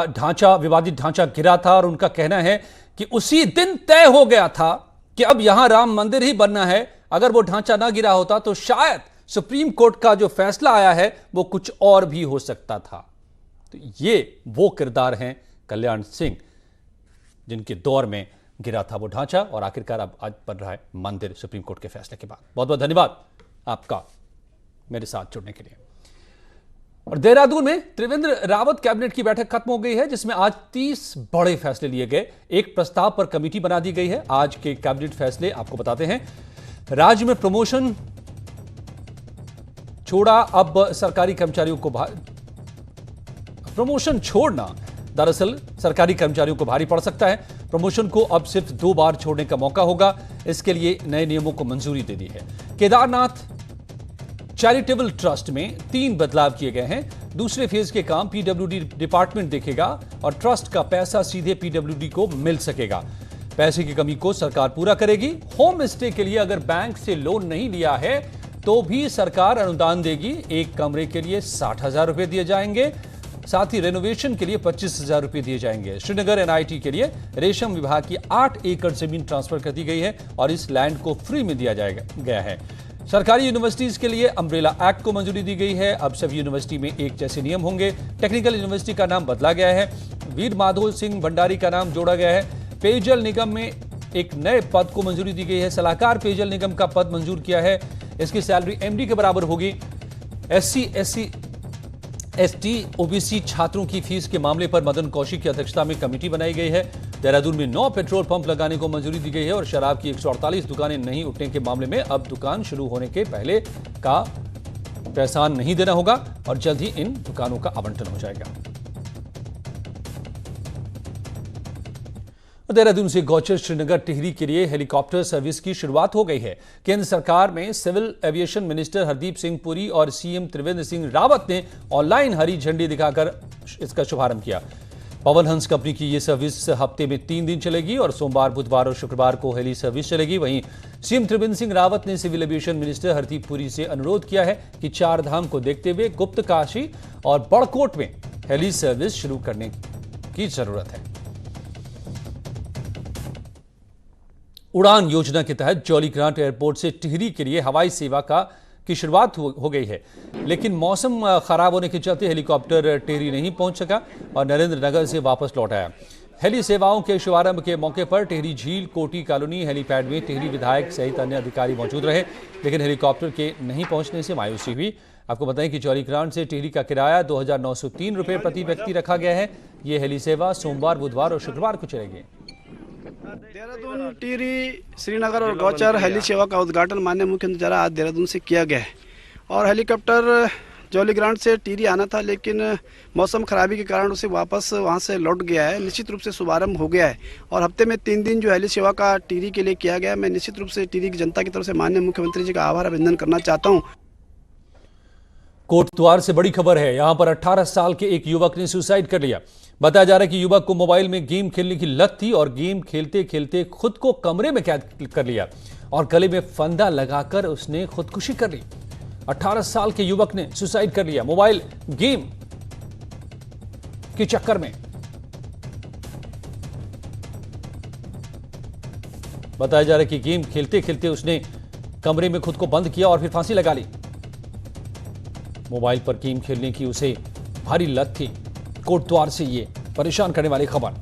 ढांचा, विवादित ढांचा गिरा था और उनका कहना है कि उसी दिन तय हो गया था कि अब यहां राम मंदिर ही बनना है। अगर वो ढांचा ना गिरा होता तो शायद सुप्रीम कोर्ट का जो फैसला आया है वो कुछ और भी हो सकता था। तो ये वो किरदार हैं कल्याण सिंह जिनके दौर में गिरा था वो ढांचा और आखिरकार अब आज बन रहा है मंदिर सुप्रीम कोर्ट के फैसले के बाद। बहुत बहुत धन्यवाद आपका मेरे साथ जुड़ने के लिए। और देहरादून में त्रिवेंद्र रावत कैबिनेट की बैठक खत्म हो गई है जिसमें आज 30 बड़े फैसले लिए गए। एक प्रस्ताव पर कमेटी बना दी गई है। आज के कैबिनेट फैसले आपको बताते हैं। राज्य में प्रमोशन छोड़ा, अब सरकारी कर्मचारियों को प्रमोशन छोड़ना दरअसल सरकारी कर्मचारियों को भारी पड़ सकता है। प्रमोशन को अब सिर्फ 2 बार छोड़ने का मौका होगा। इसके लिए नए नियमों को मंजूरी दे दी है। केदारनाथ चैरिटेबल ट्रस्ट में 3 बदलाव किए गए हैं। दूसरे फेज के काम पीडब्ल्यूडी डिपार्टमेंट देखेगा और ट्रस्ट का पैसा सीधे पीडब्ल्यूडी को मिल सकेगा। पैसे की कमी को सरकार पूरा करेगी। होम स्टे के लिए अगर बैंक से लोन नहीं लिया है तो भी सरकार अनुदान देगी। एक कमरे के लिए 60,000 रुपए दिए जाएंगे। साथ ही रेनोवेशन के लिए 25,000 रुपए दिए जाएंगे। श्रीनगर एनआईटी के लिए रेशम विभाग की 8 एकड़ जमीन ट्रांसफर कर दी गई है और इस लैंड को फ्री में दिया गया है। सरकारी यूनिवर्सिटीज के लिए अम्ब्रेला एक्ट को मंजूरी दी गई है। अब सभी यूनिवर्सिटी में एक जैसे नियम होंगे। टेक्निकल यूनिवर्सिटी का नाम बदला गया है। वीर माधो सिंह भंडारी का नाम जोड़ा गया है। पेयजल निगम में एक नए पद को मंजूरी दी गई है। सलाहकार पेयजल निगम का पद मंजूर किया है। इसकी सैलरी एमडी के बराबर होगी। एससी, एससी, एसटी, ओबीसी छात्रों की फीस के मामले पर मदन कौशिक की अध्यक्षता में कमेटी बनाई गई है। देहरादून में 9 पेट्रोल पंप लगाने को मंजूरी दी गई है और शराब की 148 दुकानें नहीं उठने के मामले में अब दुकान शुरू होने के पहले का पैसा नहीं देना होगा और जल्द ही इन दुकानों का आवंटन हो जाएगा। देहरादून से गौचर श्रीनगर टिहरी के लिए हेलीकॉप्टर सर्विस की शुरुआत हो गई है। केंद्र सरकार में civil aviation minister Hardeep Singh Puri और सीएम त्रिवेंद्र सिंह रावत ने ऑनलाइन हरी झंडी दिखाकर इसका शुभारंभ किया। पवन हंस कंपनी की यह सर्विस हफ्ते में 3 दिन चलेगी और सोमवार, बुधवार और शुक्रवार को हेली सर्विस चलेगी। वहीं सीएम त्रिवेंद्र सिंह रावत ने civil aviation minister Hardeep Puri से अनुरोध किया है कि 4 धाम को देखते हुए गुप्त काशी और बड़कोट में हेली सर्विस शुरू करने की जरूरत है। उड़ान योजना के तहत जौलीग्रांट एयरपोर्ट से टिहरी के लिए हवाई सेवा की शुरुआत हो गई है, लेकिन मौसम खराब होने के चलते हेलीकॉप्टर टिहरी नहीं पहुंच सका और नरेंद्र नगर से वापस लौट आया। हेली सेवाओं के शुभारंभ के मौके पर टिहरी झील कोटी कॉलोनी हेलीपैड में टिहरी विधायक सहित अन्य अधिकारी मौजूद रहे, लेकिन हेलीकॉप्टर के नहीं पहुंचने से मायूसी हुई। आपको बताएं कि जौलीग्रांट से टिहरी का किराया 2,903 रुपये प्रति व्यक्ति रखा गया है। ये हेली सेवा सोमवार, बुधवार और शुक्रवार को चलेगी। देहरादून, टिहरी, श्रीनगर और गौचर हेली सेवा का उद्घाटन माननीय मुख्यमंत्री द्वारा आज देहरादून से किया गया है और हेलीकॉप्टर जौलीग्रांट से टिहरी आना था, लेकिन मौसम खराबी के कारण उसे वापस वहां से लौट गया है। निश्चित रूप से शुभारंभ हो गया है और हफ्ते में 3 दिन जो हेली सेवा का टिहरी के लिए किया गया है। मैं निश्चित रूप से टिहरी की जनता की तरफ से माननीय मुख्यमंत्री जी का आभार अभिनंदन करना चाहता हूँ। कोटद्वार से बड़ी खबर है। यहां पर 18 साल के एक युवक ने सुसाइड कर लिया। बताया जा रहा है कि युवक को मोबाइल में गेम खेलने की लत थी और गेम खेलते खेलते खुद को कमरे में कैद कर लिया और गले में फंदा लगाकर उसने खुदकुशी कर ली। 18 साल के युवक ने सुसाइड कर लिया मोबाइल गेम के चक्कर में। बताया जा रहा है कि गेम खेलते खेलते उसने कमरे में खुद को बंद किया और फिर फांसी लगा ली। मोबाइल पर गेम खेलने की उसे भारी लत थी। कोटद्वार से ये परेशान करने वाली खबर।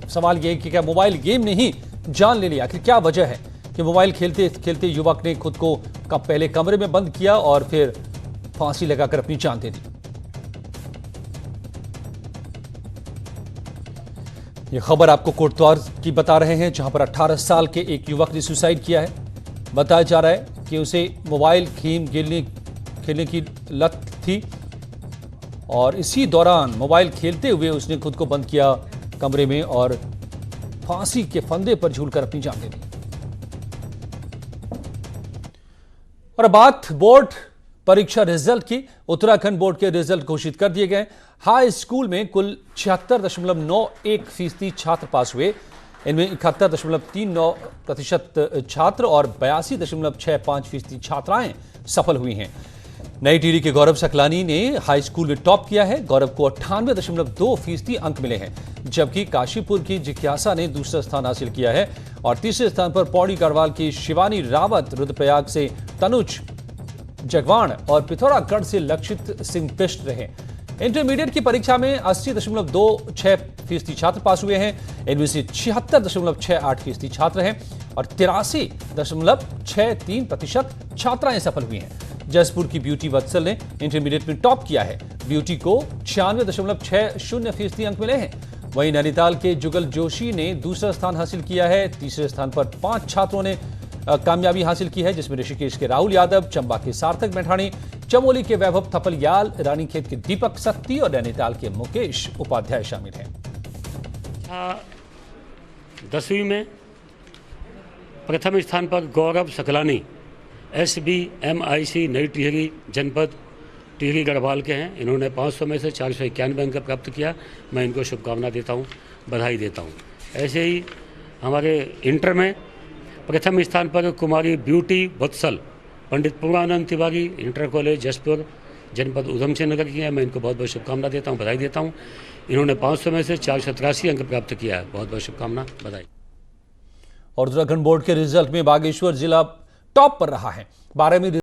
सवाल यह कि क्या मोबाइल गेम ने ही जान ले लिया? आखिर क्या वजह है कि मोबाइल खेलते खेलते युवक ने खुद को पहले कमरे में बंद किया और फिर फांसी लगाकर अपनी जान दे दी? यह खबर आपको कोटद्वार की बता रहे हैं, जहां पर 18 साल के एक युवक ने सुसाइड किया है। बताया जा रहा है कि उसे मोबाइल गेम खेलने की लत थी और इसी दौरान मोबाइल खेलते हुए उसने खुद को बंद किया कमरे में और फांसी के फंदे पर झूलकर अपनी जान दे दी। और बात बोर्ड परीक्षा रिजल्ट की। उत्तराखंड बोर्ड के रिजल्ट घोषित कर दिए गए। हाई स्कूल में कुल 76.91% छात्र पास हुए। इनमें 71.39% छात्र और 82.65% छात्राएं सफल हुई हैं। नई टिहरी के गौरव सकलानी ने हाई स्कूल में टॉप किया है। गौरव को 98.2% अंक मिले हैं, जबकि काशीपुर की जिज्ञासा ने दूसरा स्थान हासिल किया है और तीसरे स्थान पर पौड़ी गढ़वाल की शिवानी रावत, रुद्रप्रयाग से तनुज जगवाण और पिथौरागढ़ से लक्षित सिंह पिष्ट रहे। इंटरमीडिएट की परीक्षा में 80.26% छात्र पास हुए हैं। इनमें से 76.68% छात्र हैं और 83.63% छात्राएं सफल हुई हैं। जसपुर की ब्यूटी वत्सल ने इंटरमीडिएट में टॉप किया है। ब्यूटी को 96.60% अंक मिले हैं। वहीं नैनीताल के जुगल जोशी ने दूसरा स्थान हासिल किया है। तीसरे स्थान पर 5 छात्रों ने कामयाबी हासिल की है, जिसमें ऋषिकेश के राहुल यादव, चंबा के सार्थक मैठाणी, चमोली के वैभव थपलियाल, रानीखेत के दीपक सत्ती और नैनीताल के मुकेश उपाध्याय शामिल हैं। 10वीं में प्रथम स्थान पर गौरव सकलानी SBMIC नई टिहरी जनपद टिहरी गढ़वाल के हैं। इन्होंने 500 में से 491 अंक प्राप्त किया। मैं इनको शुभकामना देता हूं, बधाई देता हूं। ऐसे ही हमारे इंटर में प्रथम स्थान पर कुमारी ब्यूटी वत्सल पंडित पूर्णानंद तिवारी, इंटर कॉलेज जसपुर जनपद उधम सिंह नगर की है। मैं इनको बहुत बहुत शुभकामना देता हूं, बधाई देता हूं। इन्होंने 500 में से 483 अंक प्राप्त किया है। बहुत बहुत शुभकामना, बधाई। और उत्तराखंड बोर्ड के रिजल्ट में बागेश्वर जिला टॉप पर रहा है। 12वीं